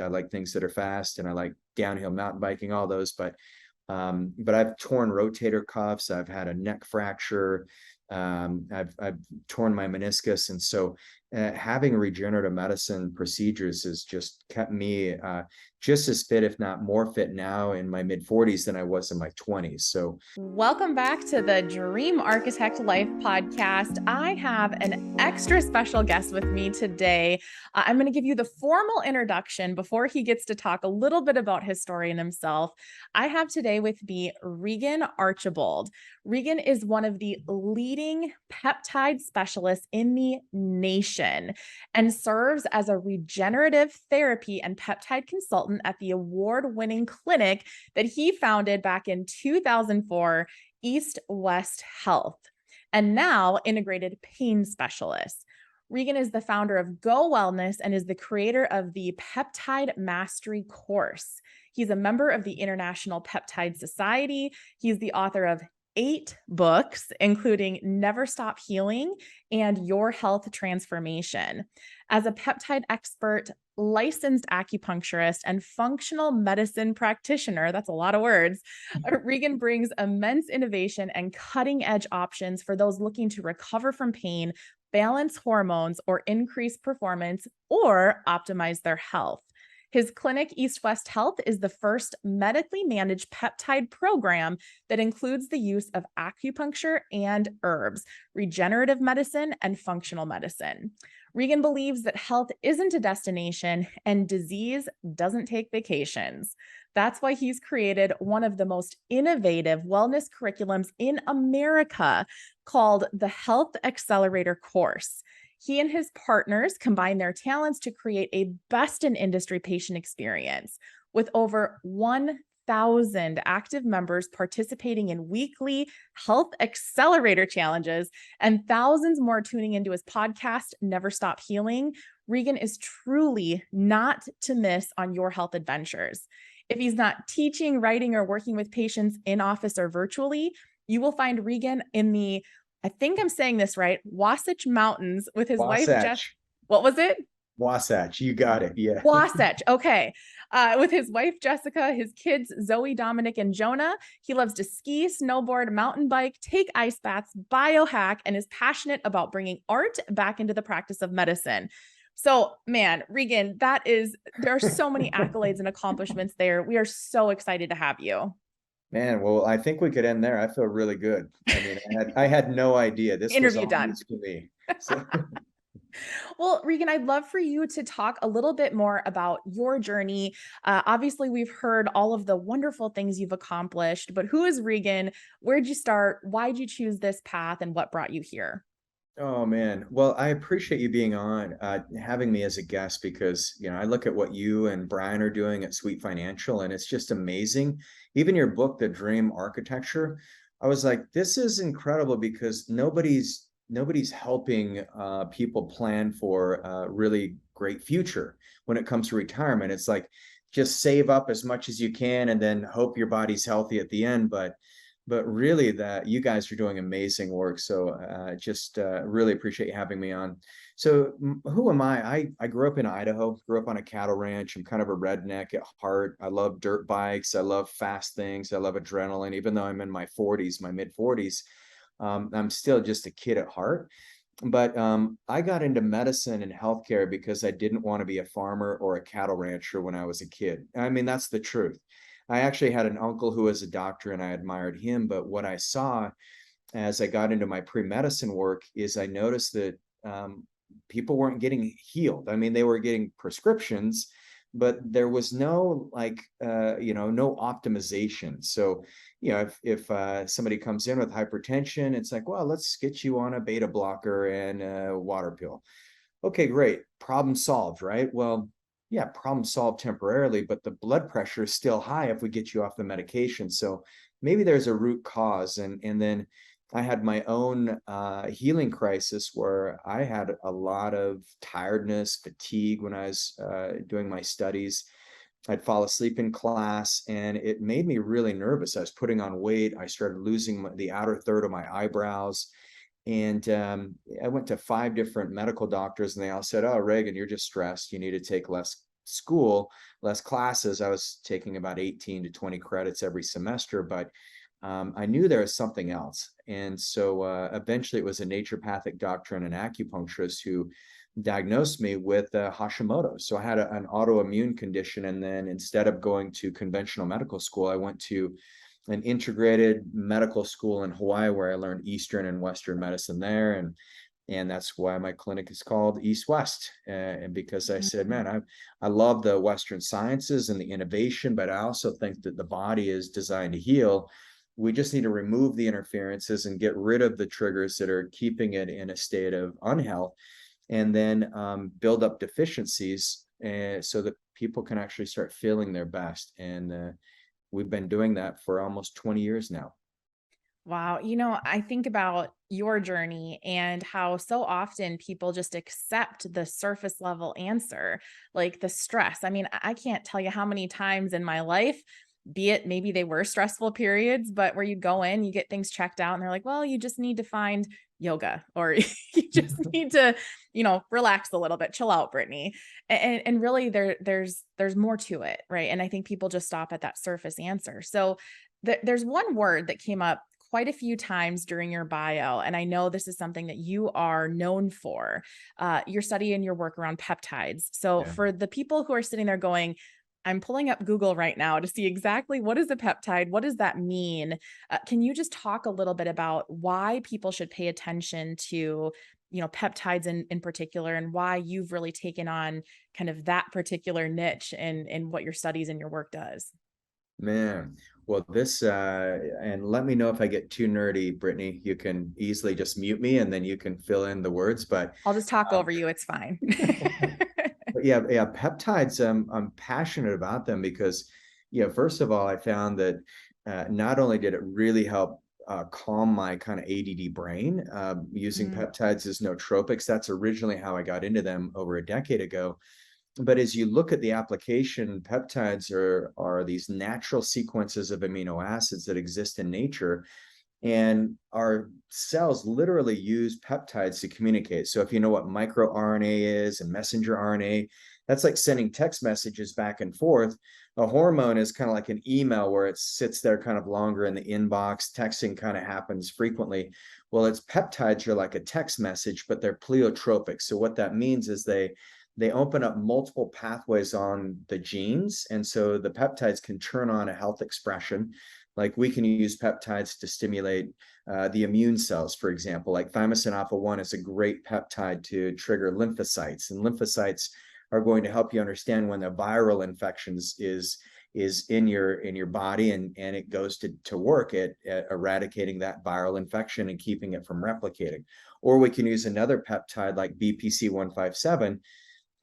I like things that are fast, and I like downhill mountain biking, all those. But I've torn rotator cuffs. I've had a neck fracture. I've torn my meniscus, and so having regenerative medicine procedures has just kept me just as fit, if not more fit, now in my mid-40s than I was in my 20s. So, welcome back to the Dream Architect Life podcast. I have an extra special guest with me today. I'm going to give you the formal introduction before he gets to talk a little bit about his story and himself. I have today with me Regan Archibald. Regan is one of the leading peptide specialists in the nation and serves as a regenerative therapy and peptide consultant at the award-winning clinic that he founded back in 2004, East West Health, and now integrated pain specialist. Regan is the founder of Go Wellness and is the creator of the Peptide Mastery course. He's a member of the International Peptide Society. He's the author of 8 books, including Never Stop Healing and Your Health Transformation. As a peptide expert, licensed acupuncturist, and functional medicine practitioner, that's a lot of words, Regan brings immense innovation and cutting-edge options for those looking to recover from pain, balance hormones, or increase performance, or optimize their health. His clinic, East West Health, is the first medically managed peptide program that includes the use of acupuncture and herbs, regenerative medicine, and functional medicine. Regan believes that health isn't a destination and disease doesn't take vacations. That's why he's created one of the most innovative wellness curriculums in America called the Health Accelerator course. He and his partners combine their talents to create a best-in-industry patient experience. With over 1,000 active members participating in weekly Health Accelerator challenges and thousands more tuning into his podcast, Never Stop Healing, Regan is truly not to miss on your health adventures. If he's not teaching, writing, or working with patients in office or virtually, you will find Regan in the, I think I'm saying this right, Wasatch Mountains with his wife, Jess. What was it? Wasatch, you got it. Yeah. Wasatch. Okay. With his wife, Jessica, his kids, Zoe, Dominic, and Jonah. He loves to ski, snowboard, mountain bike, take ice baths, biohack, and is passionate about bringing art back into the practice of medicine. So, man, Regan, there are so many accolades and accomplishments there. We are so excited to have you. Man, well, I think we could end there. I feel really good. I mean, I had no idea. This Interview was all done. news to me. So. Well, Regan, I'd love for you to talk a little bit more about your journey. Obviously, we've heard all of the wonderful things you've accomplished, but who is Regan? Where'd you start? Why'd you choose this path, and what brought you here? Oh man. Well, I appreciate you being on, having me as a guest, because, I look at what you and Brian are doing at Sweet Financial, and it's just amazing. Even your book, The Dream Architecture, I was like, this is incredible, because nobody's helping people plan for a really great future when it comes to retirement. It's like, just save up as much as you can and then hope your body's healthy at the end. But really, that you guys are doing amazing work. So just really appreciate you having me on. So who am I? I grew up in Idaho, grew up on a cattle ranch. I'm kind of a redneck at heart. I love dirt bikes. I love fast things. I love adrenaline. Even though I'm in my 40s, my mid 40s, I'm still just a kid at heart. But I got into medicine and healthcare because I didn't want to be a farmer or a cattle rancher when I was a kid. I mean, that's the truth. I actually had an uncle who was a doctor, and I admired him. But what I saw as I got into my pre-medicine work is I noticed that people weren't getting healed. I mean, they were getting prescriptions, but there was no no optimization. So, if somebody comes in with hypertension, it's like, well, let's get you on a beta blocker and a water pill. Okay, great. Problem solved, right? Well, yeah, problem solved temporarily, but the blood pressure is still high if we get you off the medication. So maybe there's a root cause. And then I had my own healing crisis where I had a lot of tiredness, fatigue when I was doing my studies. I'd fall asleep in class, and it made me really nervous. I was putting on weight. I started losing the outer third of my eyebrows. And I went to 5 different medical doctors, and they all said, "Oh, Regan, you're just stressed. You need to take less school, less classes. I was taking about 18 to 20 credits every semester, but I knew there was something else. And so eventually it was a naturopathic doctor and an acupuncturist who diagnosed me with Hashimoto's. So I had an autoimmune condition. And then instead of going to conventional medical school, I went to an integrated medical school in Hawaii where I learned Eastern and Western medicine there. And that's why my clinic is called East West. And because I said, Mm. man, I love the Western sciences and the innovation, but I also think that the body is designed to heal. We just need to remove the interferences and get rid of the triggers that are keeping it in a state of unhealth, and then build up deficiencies so that people can actually start feeling their best. And we've been doing that for almost 20 years now. Wow. I think about your journey and how so often people just accept the surface level answer, like the stress. I mean, I can't tell you how many times in my life, be it maybe they were stressful periods, but where you go in, you get things checked out and they're like, well, you just need to find yoga or you just need to, relax a little bit, chill out, Brittany. And really there's more to it. Right. And I think people just stop at that surface answer. So there's one word that came up quite a few times during your bio. And I know this is something that you are known for, your study and your work around peptides. So Yeah. for the people who are sitting there going, I'm pulling up Google right now to see exactly what is a peptide? What does that mean? Can you just talk a little bit about why people should pay attention to, peptides in particular, and why you've really taken on kind of that particular niche and what your studies and your work does? Man, well, and let me know if I get too nerdy, Brittany. You can easily just mute me and then you can fill in the words. I'll just talk Um, over you. It's fine. but yeah, peptides, I'm passionate about them because, first of all, I found that not only did it really help calm my kind of ADD brain, using Mm, peptides as nootropics. That's originally how I got into them over a decade ago. But as you look at the application, peptides are these natural sequences of amino acids that exist in nature, and our cells literally use peptides to communicate. So if you know what microRNA is and messenger RNA, that's like sending text messages back and forth. A hormone is kind of like an email where it sits there kind of longer in the inbox. Texting kind of happens frequently. Well, it's peptides are like a text message, but they're pleiotropic. So what that means is they open up multiple pathways on the genes. And so the peptides can turn on a health expression. Like we can use peptides to stimulate the immune cells, for example, like thymosin alpha 1 is a great peptide to trigger lymphocytes. And lymphocytes are going to help you understand when the viral infections is in your body, and it goes to work at eradicating that viral infection and keeping it from replicating. Or we can use another peptide like BPC 157,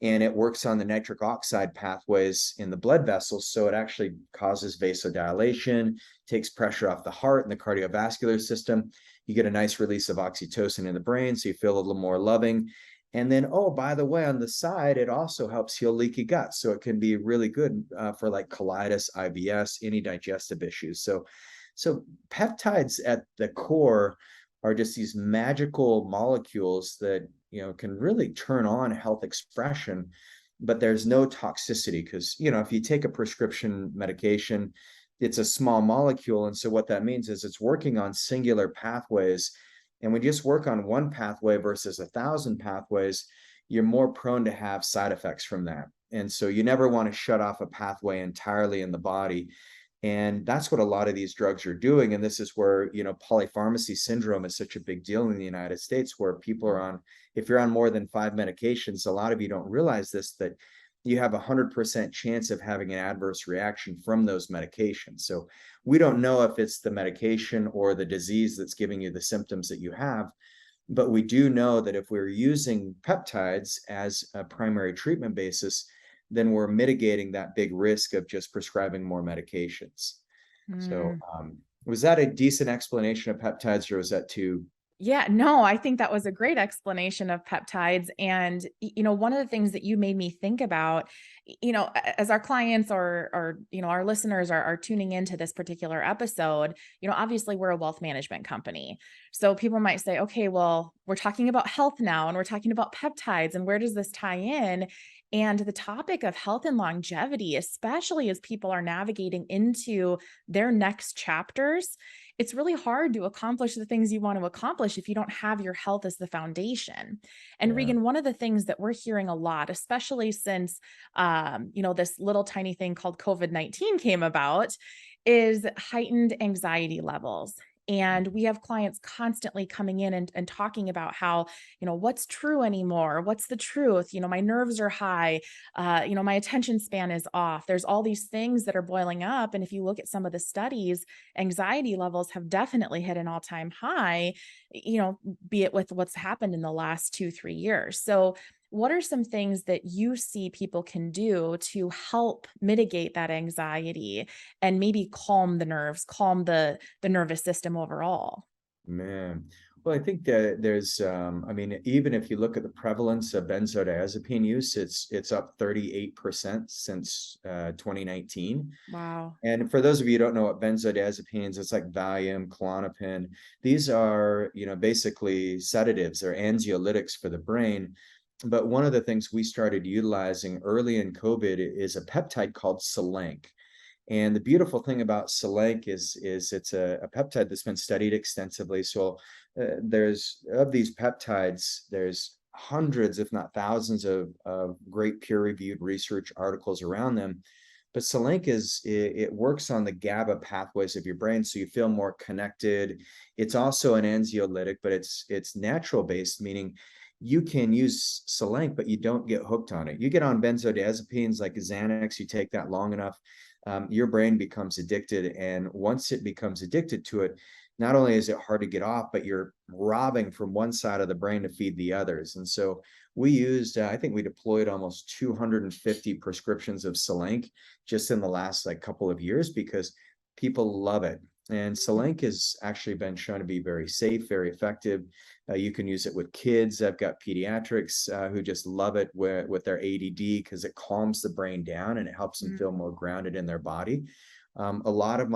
and it works on the nitric oxide pathways in the blood vessels. So it actually causes vasodilation, takes pressure off the heart and the cardiovascular system. You get a nice release of oxytocin in the brain, so you feel a little more loving. And then, oh, by the way, on the side, it also helps heal leaky gut. So it can be really good for like colitis, IBS, any digestive issues. So peptides at the core are just these magical molecules that can really turn on health expression, but there's no toxicity because if you take a prescription medication, it's a small molecule, and so what that means is it's working on singular pathways, and when you just work on one pathway versus 1,000 pathways, you're more prone to have side effects from that. And so you never want to shut off a pathway entirely in the body. And that's what a lot of these drugs are doing. And this is where, polypharmacy syndrome is such a big deal in the United States, where people are on, if you're on more than 5 medications, a lot of you don't realize this, that you have 100% chance of having an adverse reaction from those medications. So we don't know if it's the medication or the disease that's giving you the symptoms that you have. But we do know that if we're using peptides as a primary treatment basis, then we're mitigating that big risk of just prescribing more medications. So, mm. was that a decent explanation of peptides, or was that too? Yeah, no, I think that was a great explanation of peptides. And, one of the things that you made me think about, as our clients or our listeners are tuning into this particular episode, obviously we're a wealth management company. So people might say, okay, well, we're talking about health now and we're talking about peptides, and where does this tie in? And the topic of health and longevity, especially as people are navigating into their next chapters, it's really hard to accomplish the things you want to accomplish if you don't have your health as the foundation. And Yeah. Regan, one of the things that we're hearing a lot, especially since this little tiny thing called COVID-19 came about, is heightened anxiety levels. And we have clients constantly coming in and talking about how, what's true anymore? What's the truth? My nerves are high. My attention span is off. There's all these things that are boiling up. And if you look at some of the studies, anxiety levels have definitely hit an all-time high, be it with what's happened in the last 2, 3 years. So what are some things that you see people can do to help mitigate that anxiety and maybe calm the nerves, calm the nervous system overall? Man. Well, I think that there's, I mean, even if you look at the prevalence of benzodiazepine use, it's up 38% since 2019. Wow. And for those of you who don't know what benzodiazepines, it's like Valium, Klonopin. These are, basically sedatives. They're anxiolytics for the brain. But one of the things we started utilizing early in COVID is a peptide called Selenk. And the beautiful thing about Selenk is it's a peptide that's been studied extensively. So there's of these peptides, there's hundreds, if not thousands, of great peer-reviewed research articles around them. But Selenk it works on the GABA pathways of your brain, so you feel more connected. It's also an anxiolytic, but it's natural based, meaning you can use Selenk, but you don't get hooked on it. You get on benzodiazepines like Xanax, you take that long enough, your brain becomes addicted. And once it becomes addicted to it, not only is it hard to get off, but you're robbing from one side of the brain to feed the others. And so we used, I think we deployed almost 250 prescriptions of Selenk just in the last couple of years because people love it. And Selenk has actually been shown to be very safe, very effective. You can use it with kids. I've got pediatrics who just love it with their ADD because it calms the brain down and it helps them feel more grounded in their body. A lot of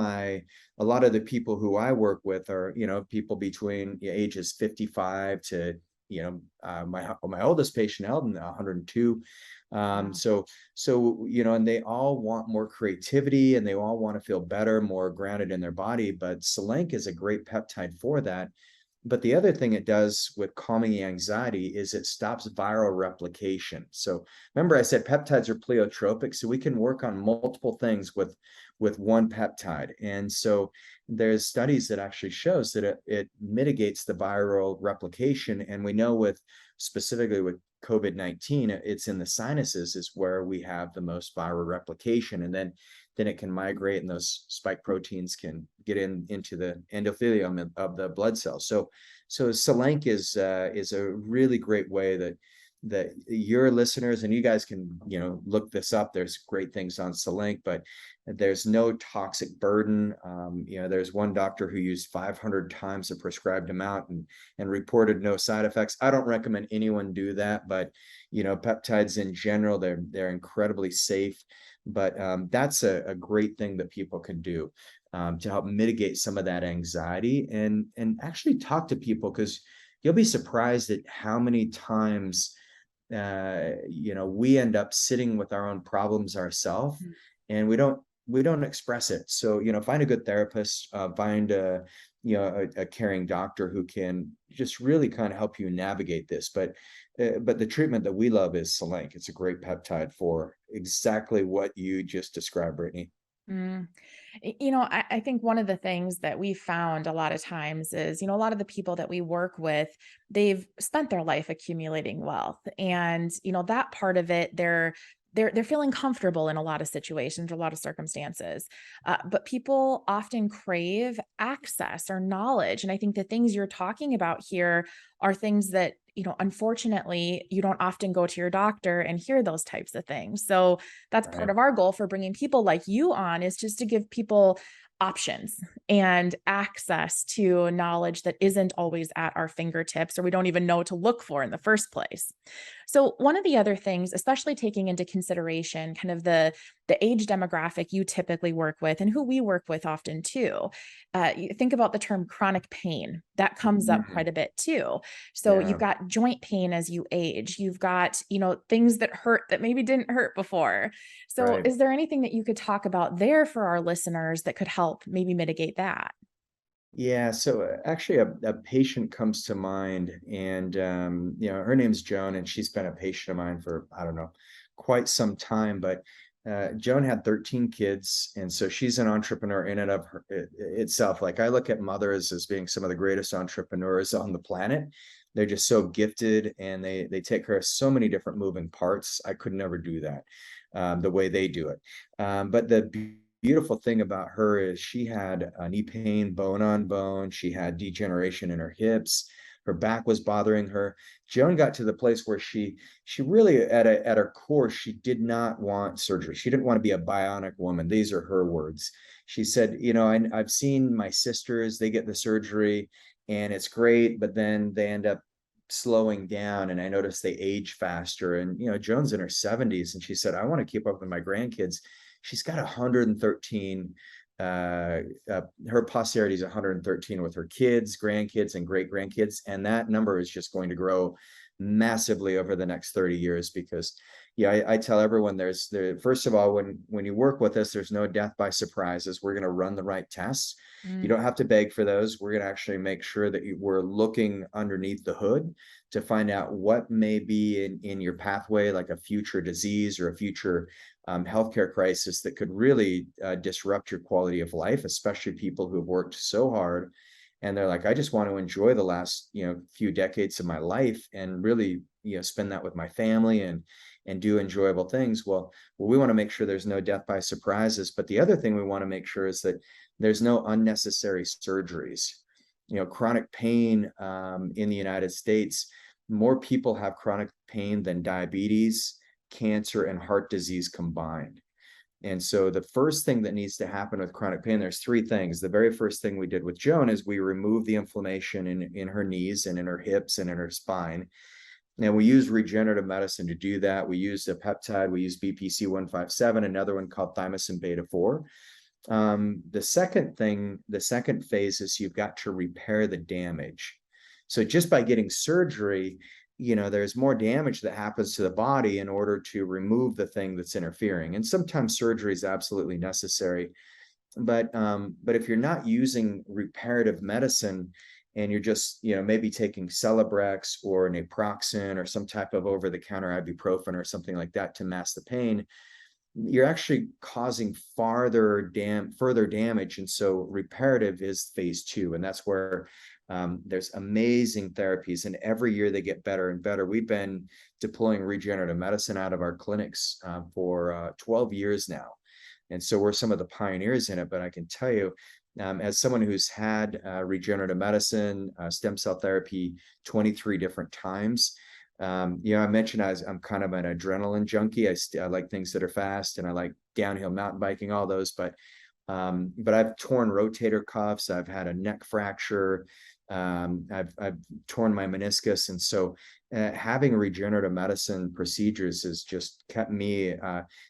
the people who I work with are, people between ages 55 to, my oldest patient, Eldon, 102. Wow. And they all want more creativity and they all want to feel better, more grounded in their body. But Selenk is a great peptide for that. But the other thing it does with calming the anxiety is it stops viral replication. So remember I said peptides are pleiotropic, so we can work on multiple things with one peptide. And so there's studies that actually shows that it mitigates the viral replication. And we know specifically with COVID-19, it's in the sinuses is where we have the most viral replication. And then it can migrate and those spike proteins can get into the endothelium of the blood cells. So Selenk is a really great way that your listeners, and you guys can, look this up. There's great things on Selenk, but there's no toxic burden. There's one doctor who used 500 times the prescribed amount and reported no side effects. I don't recommend anyone do that, but, peptides in general, they're incredibly safe. But that's a great thing that people can do to help mitigate some of that anxiety and actually talk to people, because you'll be surprised at how many times we end up sitting with our own problems ourselves and we don't express it. So find a good therapist, find a caring doctor who can just really kind of help you navigate this. But the treatment that we love is Selenk. It's a great peptide for exactly what you just described, Brittany. Mm. I think one of the things that we found a lot of times is, a lot of the people that we work with, they've spent their life accumulating wealth. And, that part of it, they're feeling comfortable in a lot of situations, or a lot of circumstances. But people often crave access or knowledge. And I think the things you're talking about here are things that, unfortunately, you don't often go to your doctor and hear those types of things. So that's part Right. of our goal for bringing people like you on, is just to give people options and access to knowledge that isn't always at our fingertips, or we don't even know to look for in the first place. So one of the other things, especially taking into consideration kind of the age demographic you typically work with and who we work with often too, you think about the term chronic pain that comes up Mhm. quite a bit too. So you've Yeah, got joint pain as you age. You've got, things that hurt that maybe didn't hurt before. So right. is there anything that you could talk about there for our listeners that could help maybe mitigate that? Yeah, so actually a patient comes to mind and her name's Joan and she's been a patient of mine for, I don't know, quite some time, but Joan had 13 kids and so she's an entrepreneur in and of itself. Like I look at mothers as being some of the greatest entrepreneurs on the planet. They're just so gifted and they take care of so many different moving parts. I could never do that the way they do it. But the beautiful thing about her is she had knee pain, bone on bone. She had degeneration in her hips. Her back was bothering her. Joan got to the place where she really at her core she did not want surgery. She didn't want to be a bionic woman. These are her words. She said, I've seen my sisters. They get the surgery, and it's great, but then they end up slowing down, and I noticed they age faster. And Joan's in her 70s, and she said, I want to keep up with my grandkids. She's got 113. Her posterity is 113 with her kids, grandkids, and great grandkids, and that number is just going to grow massively over the next 30 years. Because I tell everyone first of all, when you work with us, there's no death by surprises. We're going to run the right tests. You Mm, don't have to beg for those. We're going to actually make sure that we're looking underneath the hood to find out what may be in your pathway, like a future disease or a future healthcare crisis that could really disrupt your quality of life, especially people who've worked so hard and they're like, I just want to enjoy the last few decades of my life and really spend that with my family and do enjoyable things. Well, we want to make sure there's no death by surprises, but the other thing we want to make sure is that there's no unnecessary surgeries. Chronic pain in the United States, more people have chronic pain than diabetes, cancer, and heart disease combined. And so the first thing that needs to happen with chronic pain, there's three things. The very first thing we did with Joan is we removed the inflammation in her knees and in her hips and in her spine. And we use regenerative medicine to do that. We used a peptide. We used BPC 157, another one called thymosin beta 4. The second phase is you've got to repair the damage. So just by getting surgery, there's more damage that happens to the body in order to remove the thing that's interfering. And sometimes surgery is absolutely necessary. But if you're not using reparative medicine and you're just, maybe taking Celebrex or naproxen or some type of over-the-counter ibuprofen or something like that to mask the pain, you're actually causing further damage. And so reparative is phase two. And that's where there's amazing therapies. And every year they get better and better. We've been deploying regenerative medicine out of our clinics for 12 years now. And so we're some of the pioneers in it. But I can tell you, as someone who's had regenerative medicine, stem cell therapy 23 different times, I mentioned I'm kind of an adrenaline junkie. I like things that are fast, and I like downhill mountain biking, all those. But I've torn rotator cuffs. I've had a neck fracture. I've torn my meniscus, and so having regenerative medicine procedures has just kept me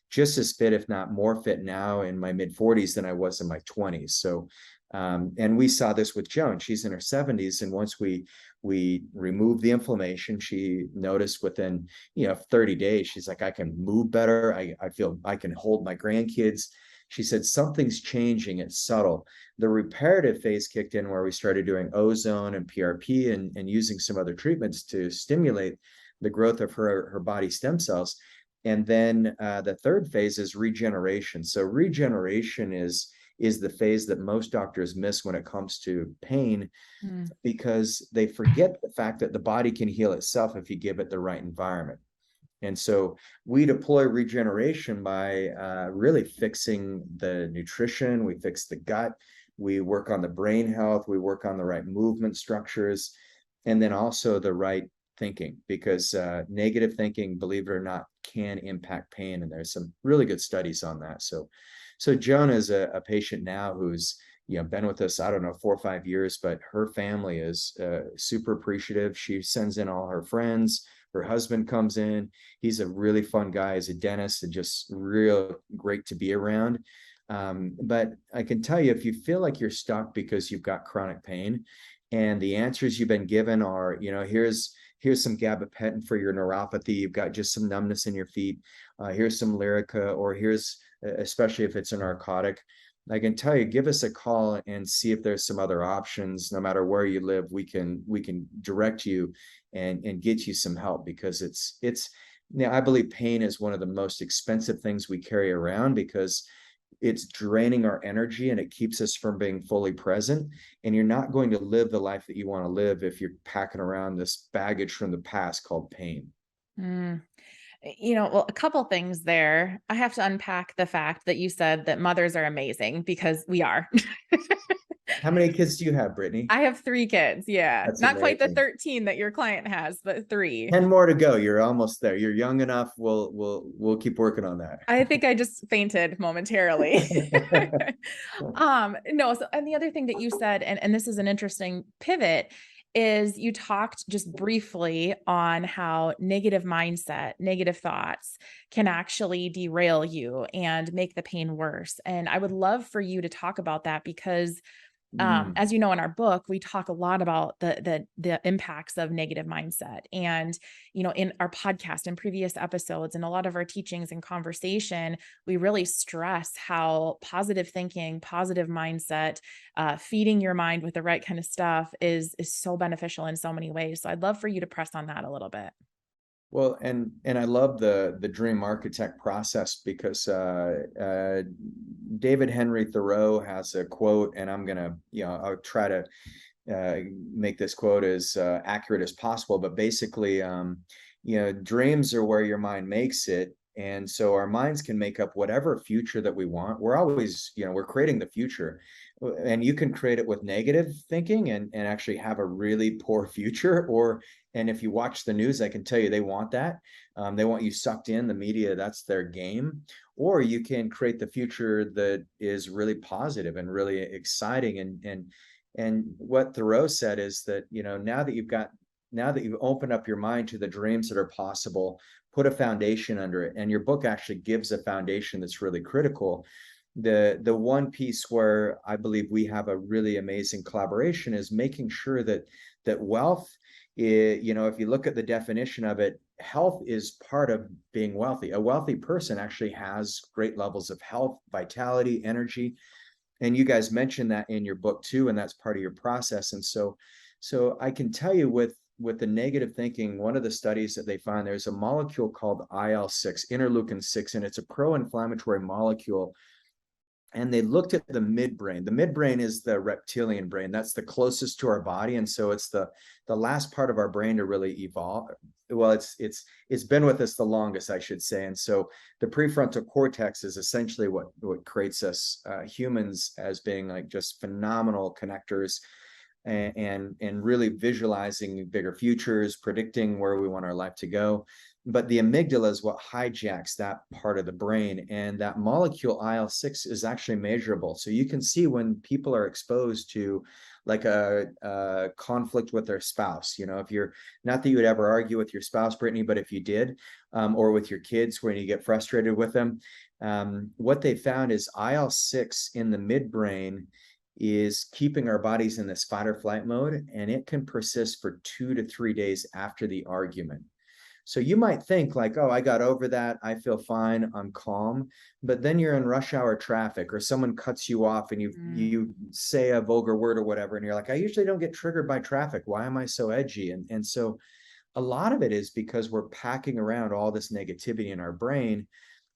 just as fit, if not more fit, now in my mid 40s than I was in my 20s. So, and we saw this with Joan. She's in her 70s, and once we removed the inflammation, she noticed within 30 days, she's like, I can move better. I feel I can hold my grandkids. She said, something's changing. It's subtle. The reparative phase kicked in where we started doing ozone and PRP and using some other treatments to stimulate the growth of her body stem cells. And then the third phase is regeneration. So regeneration is the phase that most doctors miss when it comes to pain, mm, because they forget the fact that the body can heal itself if you give it the right environment. And so we deploy regeneration by really fixing the nutrition. We fix the gut. We work on the brain health. We work on the right movement structures, and then also the right thinking, because negative thinking, believe it or not, can impact pain. And there's some really good studies on that. So Joan is a patient now who's been with us, I don't know, 4 or 5 years, but her family is super appreciative. She sends in all her friends, Her husband comes in. He's a really fun guy. He's a dentist and just real great to be around. But I can tell you, if you feel like you're stuck because you've got chronic pain and the answers you've been given are, here's some gabapentin for your neuropathy. You've got just some numbness in your feet. Here's some Lyrica, or here's, especially if it's a narcotic, I can tell you, give us a call and see if there's some other options. No matter where you live, we can direct you and get you some help, because I believe pain is one of the most expensive things we carry around, because it's draining our energy and it keeps us from being fully present. And you're not going to live the life that you want to live if you're packing around this baggage from the past called pain. Mm. Well, a couple things there. I have to unpack the fact that you said that mothers are amazing, because we are. How many kids do you have, Brittany? I have 3 kids. Yeah. That's Not quite the amazing. 13 that your client has, but 3. 10 more to go. You're almost there. You're young enough. We'll keep working on that. I think I just fainted momentarily. No, so, and the other thing that you said, and this is an interesting pivot, is you talked just briefly on how negative mindset, negative thoughts can actually derail you and make the pain worse. And I would love for you to talk about that, because as you know, in our book, we talk a lot about the impacts of negative mindset. And, in our podcast and previous episodes and a lot of our teachings and conversation, we really stress how positive thinking, positive mindset, feeding your mind with the right kind of stuff is so beneficial in so many ways. So I'd love for you to press on that a little bit. Well, and I love the dream architect process, because David Henry Thoreau has a quote, and I'll try to make this quote as accurate as possible. But basically, dreams are where your mind makes it. And so our minds can make up whatever future that we want. We're always, we're creating the future, and you can create it with negative thinking and actually have a really poor future. And if you watch the news, I can tell you they want that. They want you sucked in. The media, that's their game. Or you can create the future that is really positive and really exciting. And what Thoreau said is that, now that you've opened up your mind to the dreams that are possible, put a foundation under it. And your book actually gives a foundation that's really critical. The one piece where I believe we have a really amazing collaboration is making sure that wealth, if you look at the definition of it, health is part of being wealthy. A wealthy person actually has great levels of health, vitality, energy. And you guys mentioned that in your book too, and that's part of your process. And so I can tell you, with the negative thinking, one of the studies that they found, there's a molecule called IL-6, interleukin 6, and it's a pro-inflammatory molecule. And they looked at the midbrain. The midbrain is the reptilian brain. That's the closest to our body. And so it's the last part of our brain to really evolve. Well, it's been with us the longest, I should say. And so the prefrontal cortex is essentially what creates us humans as being like just phenomenal connectors, and really visualizing bigger futures, predicting where we want our life to go. But the amygdala is what hijacks that part of the brain. And that molecule IL-6 is actually measurable. So you can see when people are exposed to like a conflict with their spouse, if you're, not that you would ever argue with your spouse, Brittany, but if you did, or with your kids when you get frustrated with them, what they found is IL-6 in the midbrain is keeping our bodies in this fight or flight mode, and it can persist for 2 to 3 days after the argument. So you might think like, oh, I got over that, I feel fine, I'm calm. But then you're in rush hour traffic, or someone cuts you off and you say a vulgar word or whatever, and you're like, I usually don't get triggered by traffic. Why am I so edgy? And so a lot of it is because we're packing around all this negativity in our brain.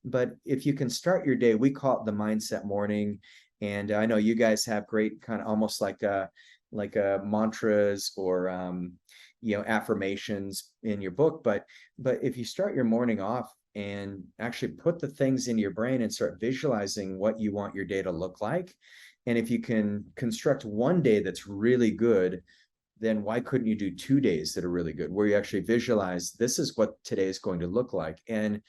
But if you can start your day, we call it the mindset morning. And I know you guys have great kind of almost like mantras or affirmations in your book. But if you start your morning off and actually put the things in your brain and start visualizing what you want your day to look like, and if you can construct one day that's really good, then why couldn't you do 2 days that are really good, where you actually visualize this is what today is going to look like? And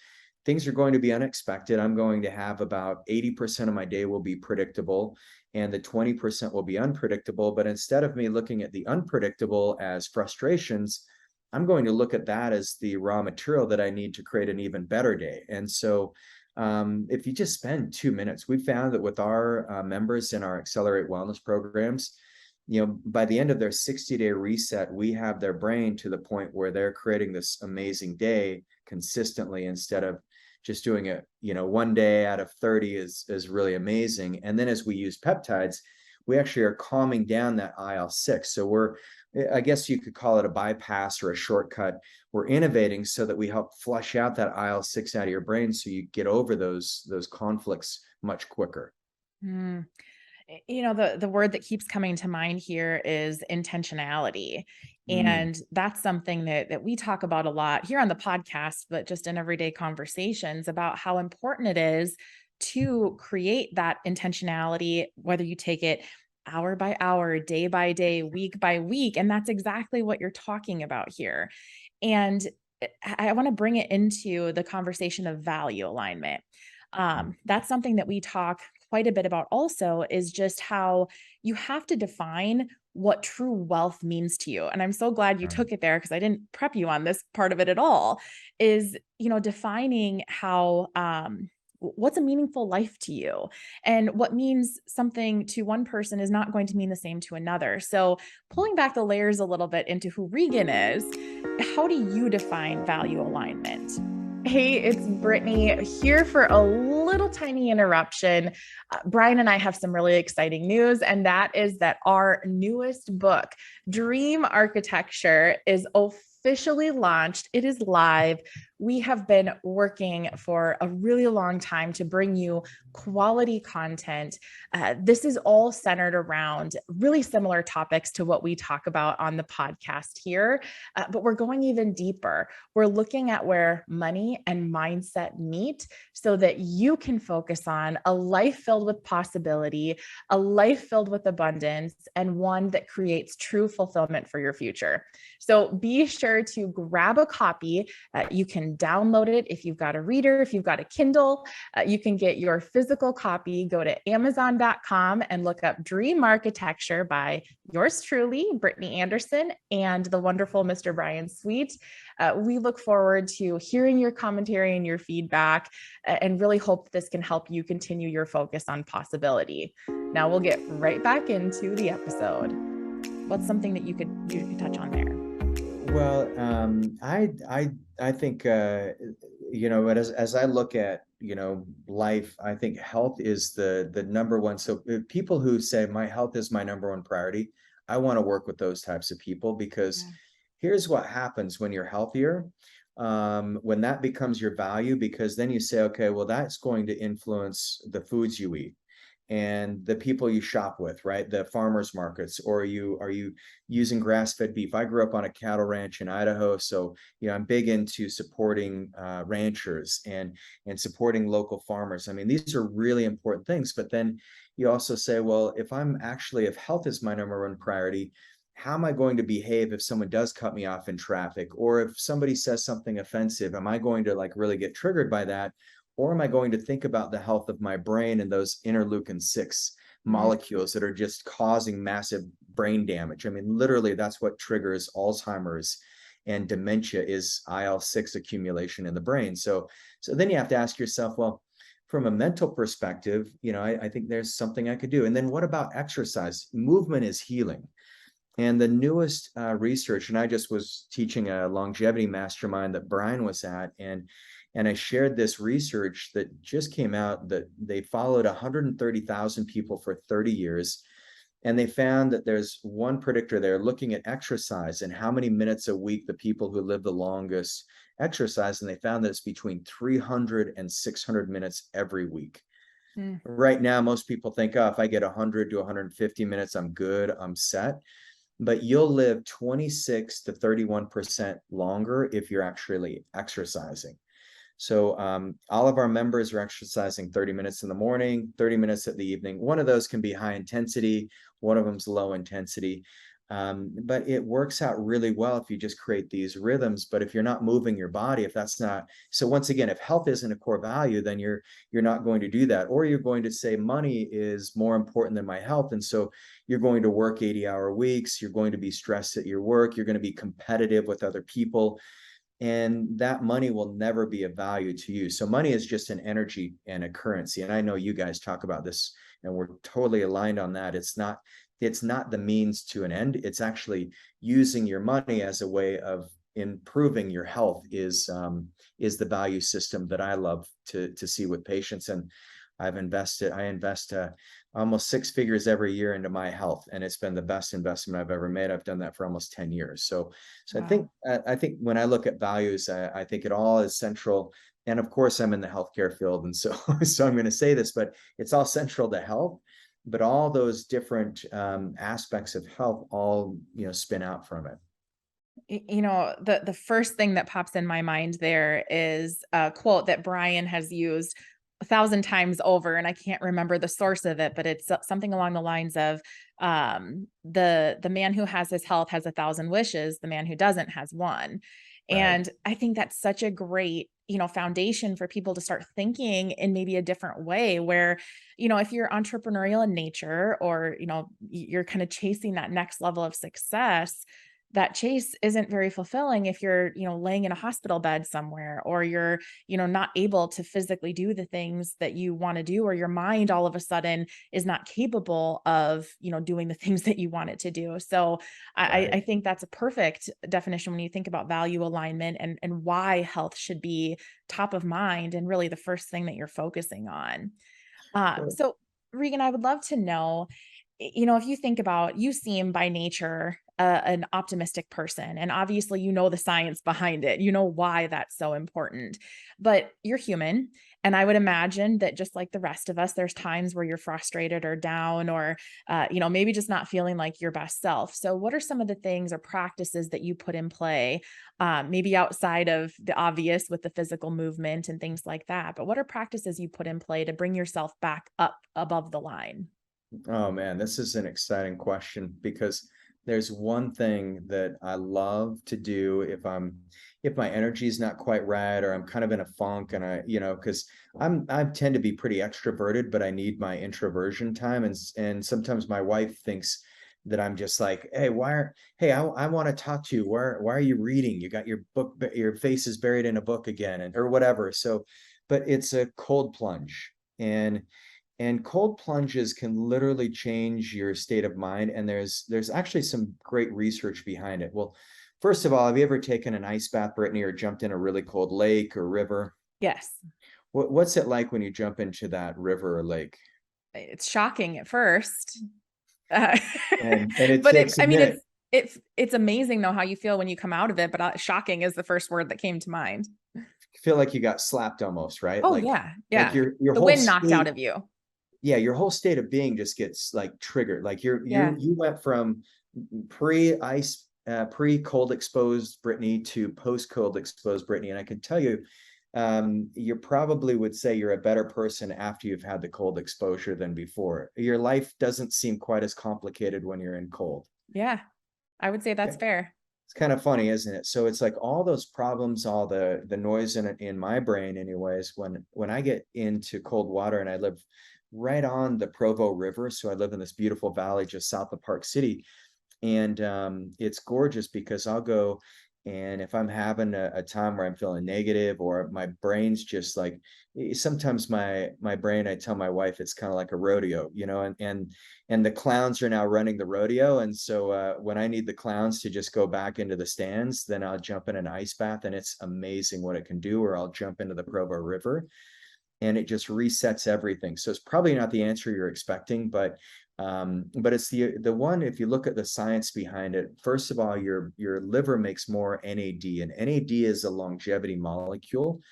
things are going to be unexpected. I'm going to have about 80% of my day will be predictable, and the 20% will be unpredictable. But instead of me looking at the unpredictable as frustrations, I'm going to look at that as the raw material that I need to create an even better day. And so if you just spend 2 minutes, we found that with our members in our Accelerate Wellness programs, by the end of their 60-day reset, we have their brain to the point where they're creating this amazing day consistently instead of just doing it, one day out of 30 is really amazing. And then as we use peptides, we actually are calming down that IL-6. So I guess you could call it a bypass or a shortcut. We're innovating so that we help flush out that IL-6 out of your brain so you get over those conflicts much quicker. Mm. The word that keeps coming to mind here is intentionality. And that's something that we talk about a lot here on the podcast, but just in everyday conversations about how important it is to create that intentionality, whether you take it hour by hour, day by day, week by week. And that's exactly what you're talking about here. And I want to bring it into the conversation of value alignment. That's something that we talk quite a bit about also, is just how you have to define what true wealth means to you. And I'm so glad you took it there, because I didn't prep you on this part of it at all, is, defining how, what's a meaningful life to you, and what means something to one person is not going to mean the same to another. So pulling back the layers a little bit into who Regan is, how do you define value alignment? Hey, it's Brittany here for a little tiny interruption. Brian and I have some really exciting news, and that is that our newest book, Dream Architecture, is officially launched. It is live. We have been working for a really long time to bring you quality content. This is all centered around really similar topics to what we talk about on the podcast here, but we're going even deeper. We're looking at where money and mindset meet so that you can focus on a life filled with possibility, a life filled with abundance, and one that creates true fulfillment for your future. So be sure to grab a copy. You can download it if you've got a reader, if you've got a Kindle. You can get your physical copy. Go to Amazon.com and look up Dream Architecture by yours truly, Brittany Anderson, and the wonderful Mr. Brian Sweet. We look forward to hearing your commentary and your feedback, and really hope this can help you continue your focus on possibility. Now we'll get right back into the episode. What's something that you could touch on there? Well, I think as I look at life, I think health is the number one. So people who say my health is my number one priority, I want to work with those types of people, because here's what happens when you're healthier. When that becomes your value, because then you say, okay, well, that's going to influence the foods you eat and the people you shop with, right? The farmers markets, or are you using grass-fed beef? I grew up on a cattle ranch in Idaho, so I'm big into supporting ranchers and supporting local farmers. I mean, these are really important things. But then you also say, well, if health is my number one priority, how am I going to behave if someone does cut me off in traffic, or if somebody says something offensive? Am I going to really get triggered by that? Or am I going to think about the health of my brain and those interleukin-6 molecules that are just causing massive brain damage? I mean, literally, that's what triggers Alzheimer's and dementia, is IL-6 accumulation in the brain. So then you have to ask yourself, well, from a mental perspective, I think there's something I could do. And then what about exercise? Movement is healing. And the newest research, and I just was teaching a longevity mastermind that Brian was at, and I shared this research that just came out, that they followed 130,000 people for 30 years. And they found that there's one predictor there, looking at exercise and how many minutes a week the people who live the longest exercise. And they found that it's between 300 and 600 minutes every week. Right now, most people think, oh, if I get 100 to 150 minutes, I'm good, I'm set. But you'll live 26 to 31% longer if you're actually exercising. So all of our members are exercising 30 minutes in the morning, 30 minutes at the evening. One of those can be high intensity, one of them's low intensity. But it works out really well if you just create these rhythms. But if you're not moving your body, if that's not, so once again, if health isn't a core value, then you're not going to do that. Or you're going to say money is more important than my health. And so you're going to work 80-hour weeks, you're going to be stressed at your work, you're going to be competitive with other people. And that money will never be of value to you. So money is just an energy and a currency. And I know you guys talk about this and we're totally aligned on that. It's not the means to an end. It's actually using your money as a way of improving your health is the value system that I love to see with patients. And I invest almost 6 figures every year into my health, and it's been the best investment I've ever made. I've done that for almost 10 years. So Wow. I think when I look at values, I think it all is central. And of course, I'm in the healthcare field, and so so I'm going to say this, but it's all central to health. But all those different aspects of health all spin out from it. The first thing that pops in my mind there is a quote that Brian has used 1,000 times over, and I can't remember the source of it, but it's something along the lines of, the man who has his health has 1,000 wishes, the man who doesn't has one. Right. And I think that's such a great, foundation for people to start thinking in maybe a different way where, if you're entrepreneurial in nature or, you're kind of chasing that next level of success, that chase isn't very fulfilling if you're, laying in a hospital bed somewhere, or you're, not able to physically do the things that you want to do, or your mind all of a sudden is not capable of, doing the things that you want it to do. So I Right. think that's a perfect definition when you think about value alignment and why health should be top of mind and really the first thing that you're focusing on. Well, So Regan, I would love to know, if you think about, you seem by nature an optimistic person, and obviously, the science behind it, why that's so important, but you're human. And I would imagine that just like the rest of us, there's times where you're frustrated or down, or, maybe just not feeling like your best self. So what are some of the things or practices that you put in play, maybe outside of the obvious with the physical movement and things like that, but what are practices you put in play to bring yourself back up above the line? oh man, this is an exciting question because there's one thing that I love to do if my energy is not quite right or I'm kind of in a funk and because I tend to be pretty extroverted, but I need my introversion time. And sometimes my wife thinks that I'm just like, hey, I want to talk to you. Why are you reading? You got your book, your face is buried in a book again, or whatever. So, but it's a cold plunge. And cold plunges can literally change your state of mind. And there's actually some great research behind it. Well, first of all, have you ever taken an ice bath, Brittany, or jumped in a really cold lake or river? Yes. What's it like when you jump into that river or lake? It's shocking at first. Uh, And it but takes a I mean, minute. it's amazing though how you feel when you come out of it, but shocking is the first word that came to mind. Feel like you got slapped almost, right? Oh yeah. Like Yeah. your The whole wind knocked out state, of you. yeah, your whole state of being just gets like triggered. Like Yeah. you went from pre-ice, pre-cold exposed Brittany to post-cold exposed Brittany. And I can tell you, you probably would say you're a better person after you've had the cold exposure than before. Your life doesn't seem quite as complicated when you're in cold. Yeah. I would say that's fair. It's kind of funny, isn't it? So it's like all those problems, all the noise in my brain, anyways. When I get into cold water, and I live right on the Provo River, so I live in this beautiful valley just south of Park City, and it's gorgeous because I'll go, and if I'm having a time where I'm feeling negative or my brain's just like, sometimes my brain, I tell my wife it's kind of like a rodeo, and the clowns are now running the rodeo. And so when I need the clowns to just go back into the stands, then I'll jump in an ice bath, and it's amazing what it can do. Or I'll jump into the Provo River, and it just resets everything. So it's probably not the answer you're expecting, but it's the one. If you look at the science behind it, first of all, your liver makes more NAD, and NAD is a longevity molecule.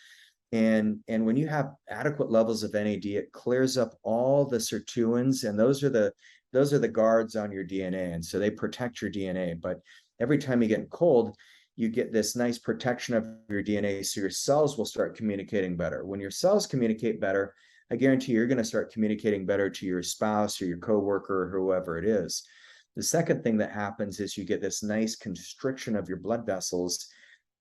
And when you have adequate levels of NAD, it clears up all the sirtuins, and those are the guards on your DNA, and so they protect your DNA. But every time you get cold, you get this nice protection of your DNA, so your cells will start communicating better. When your cells communicate better, I guarantee you're going to start communicating better to your spouse or your coworker or whoever it is. The second thing that happens is you get this nice constriction of your blood vessels,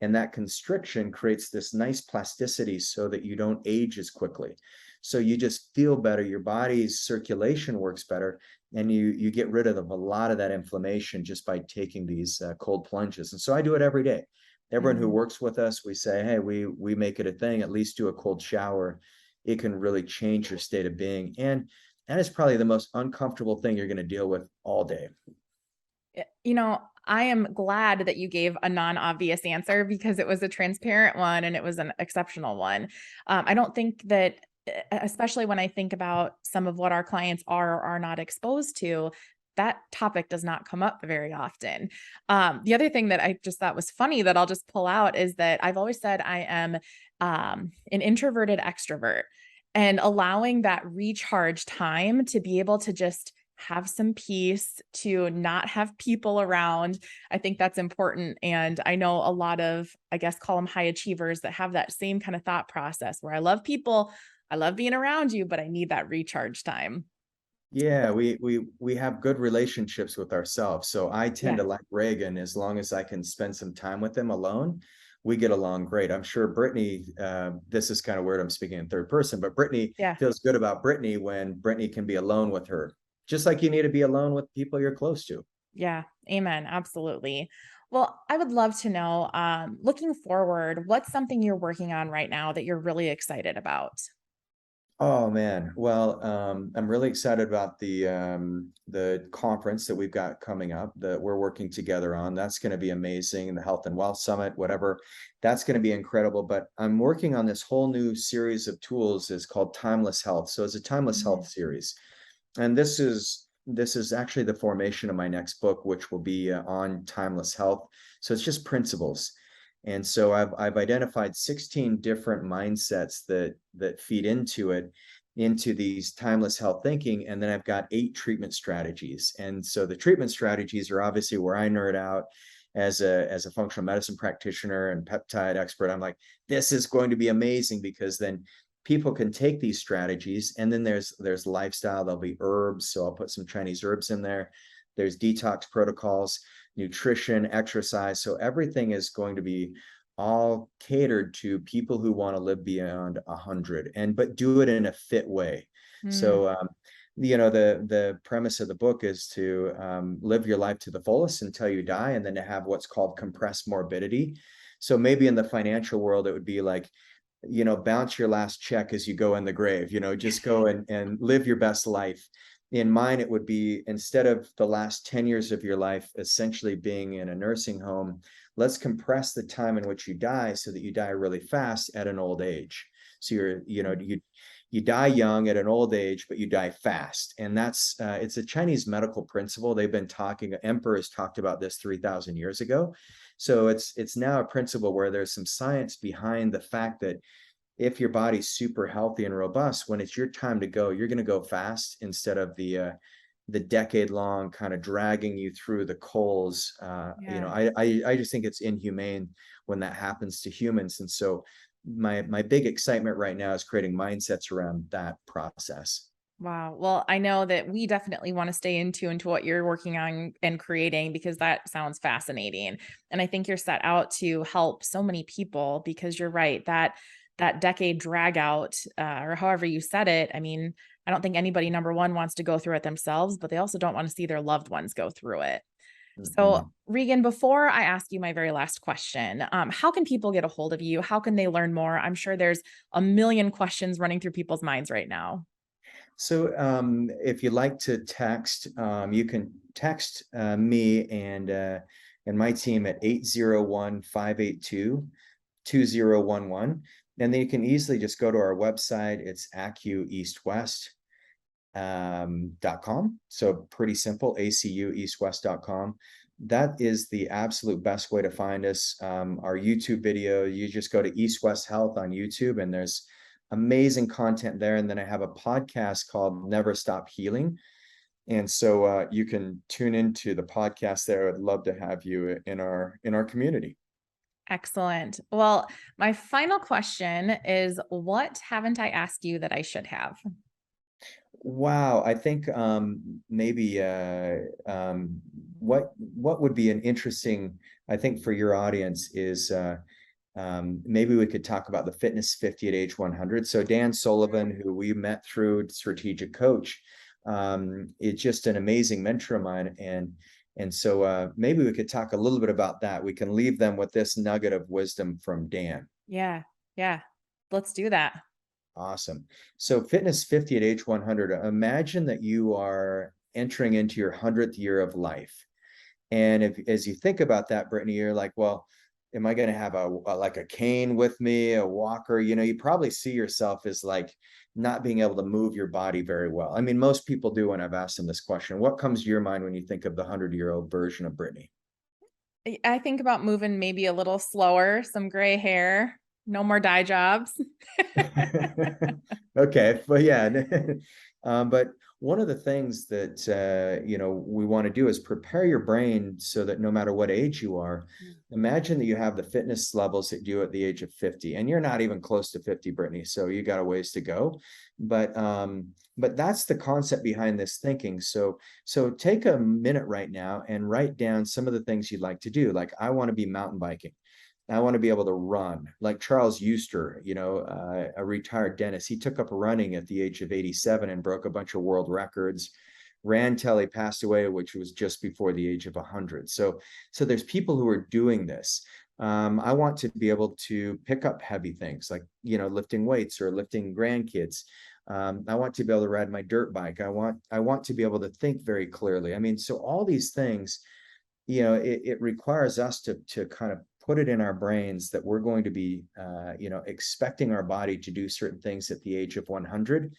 and that constriction creates this nice plasticity so that you don't age as quickly. So you just feel better, your body's circulation works better, and you get rid of a lot of that inflammation just by taking these cold plunges. And so I do it every day. Everyone who Mhm. works with us, we say, hey, we make it a thing, at least do a cold shower. It can really change your state of being. And that is probably the most uncomfortable thing you're going to deal with all day. I am glad that you gave a non-obvious answer because it was a transparent one and it was an exceptional one. I don't think that, especially when I think about some of what our clients are or are not exposed to, that topic does not come up very often. The other thing that I just thought was funny that I'll just pull out is that I've always said I am an introverted extrovert, and allowing that recharge time to be able to just have some peace, to not have people around. I think that's important. And I know a lot of, I guess, call them high achievers that have that same kind of thought process where I love people, I love being around you, but I need that recharge time. Yeah, we have good relationships with ourselves. So I tend Yeah. to like Reagan as long as I can spend some time with him alone. We get along great. I'm sure Brittany, this is kind of weird. I'm speaking in third person, but Brittany Yeah. feels good about Brittany when Brittany can be alone with her, just like you need to be alone with people you're close to. Yeah. Amen. Absolutely. Well, I would love to know, looking forward, what's something you're working on right now that you're really excited about? Oh man. Well, I'm really excited about the conference that we've got coming up that we're working together on. That's going to be amazing. The Health and Wealth Summit, whatever. That's going to be incredible. But I'm working on this whole new series of tools. It's called Timeless Health. So it's a timeless health Mhm. series. And this is actually the formation of my next book, which will be on timeless health. So it's just principles. And so I've identified 16 different mindsets that feed into it, into these timeless health thinking. And then I've got 8 treatment strategies. And so the treatment strategies are obviously where I nerd out as a functional medicine practitioner and peptide expert. I'm like, this is going to be amazing because then people can take these strategies, and then there's lifestyle. There'll be herbs, so I'll put some Chinese herbs in there. There's detox protocols, nutrition, exercise. So everything is going to be all catered to people who want to live beyond 100, and but do it in a fit way. Mm, So the premise of the book is to live your life to the fullest until you die, and then to have what's called compressed morbidity. So maybe in the financial world, it would be like, bounce your last check as you go in the grave, just go and live your best life. In mine, it would be, instead of the last 10 years of your life essentially being in a nursing home, let's compress the time in which you die so that you die really fast at an old age. So you die young at an old age, but you die fast. And it's a Chinese medical principle. They've been talking, emperors talked about this 3,000 years ago. So it's now a principle where there's some science behind the fact that if your body's super healthy and robust, when it's your time to go, you're going to go fast instead of the decade long kind of dragging you through the coals. yeah. I just think it's inhumane when that happens to humans. And so my big excitement right now is creating mindsets around that process. Wow. Well, I know that we definitely want to stay in tune to what you're working on and creating because that sounds fascinating. And I think you're set out to help so many people because you're right that that decade drag out, or however you said it. I mean, I don't think anybody, number one, wants to go through it themselves, but they also don't want to see their loved ones go through it. So, Mhm. Regan, before I ask you my very last question, how can people get a hold of you? How can they learn more? I'm sure there's a million questions running through people's minds right now. So if you'd like to text, you can text me and my team at 801-582-2011. And then you can easily just go to our website. It's acueastwest.com. So pretty simple, acueastwest.com. That is the absolute best way to find us. Our YouTube video, you just go to East West Health on YouTube, and there's amazing content there. And then I have a podcast called Never Stop Healing. And so you can tune into the podcast there. I'd love to have you in our community. Excellent. Well, my final question is, what haven't I asked you that I should have? Wow, I think maybe what would be an interesting, I think for your audience is maybe we could talk about the Fitness 50 at age 100. So Dan Sullivan, who we met through Strategic Coach, is just an amazing mentor of mine, and so maybe we could talk a little bit about that. We can leave them with this nugget of wisdom from Dan. Yeah. Yeah. Let's do that. Awesome. So Fitness 50 at age 100, imagine that you are entering into your 100th year of life. And if, as you think about that, Brittany, you're like, well, am I going to have like a cane with me, a walker? You know, you probably see yourself as like not being able to move your body very well. I mean, most people do when I've asked them this question. What comes to your mind when you think of the 100-year-old version of Brittany? I think about moving maybe a little slower, some gray hair, no more dye jobs. Okay, but yeah, but one of the things that we want to do is prepare your brain so that no matter what age you are, imagine that you have the fitness levels that you do at the age of 50, and you're not even close to 50, Brittany, so you got a ways to go. But that's the concept behind this thinking. So take a minute right now and write down some of the things you'd like to do. Like, I want to be mountain biking. I want to be able to run like Charles Euster, a retired dentist. He took up running at the age of 87 and broke a bunch of world records. Ran till he passed away, which was just before the age of 100. So there's people who are doing this. I want to be able to pick up heavy things like, lifting weights or lifting grandkids. I want to be able to ride my dirt bike. I want to be able to think very clearly. I mean, so all these things, it requires us to kind of put it in our brains that we're going to be, expecting our body to do certain things at the age of 100.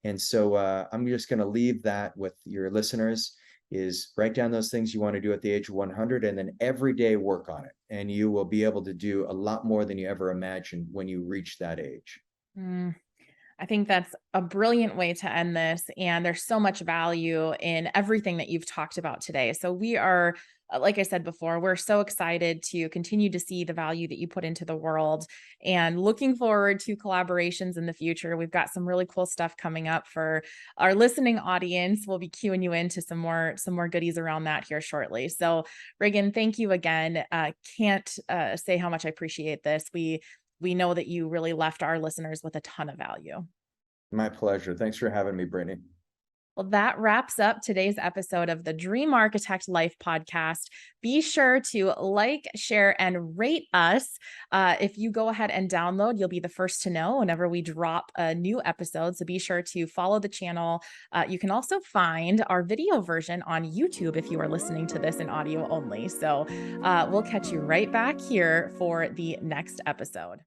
And so I'm just going to leave that with your listeners is write down those things you want to do at the age of 100 and then every day work on it. And you will be able to do a lot more than you ever imagined when you reach that age. Mm. I think that's a brilliant way to end this. And there's so much value in everything that you've talked about today. So we are, like I said before, we're so excited to continue to see the value that you put into the world and looking forward to collaborations in the future. We've got some really cool stuff coming up for our listening audience. We'll be queuing you into some more goodies around that here shortly. So Regan, thank you again. Can't say how much I appreciate this. We know that you really left our listeners with a ton of value. My pleasure. Thanks for having me, Brittany. Well, that wraps up today's episode of the Dream Architect Life podcast. Be sure to like, share, and rate us. If you go ahead and download, you'll be the first to know whenever we drop a new episode. So be sure to follow the channel. You can also find our video version on YouTube if you are listening to this in audio only. So we'll catch you right back here for the next episode.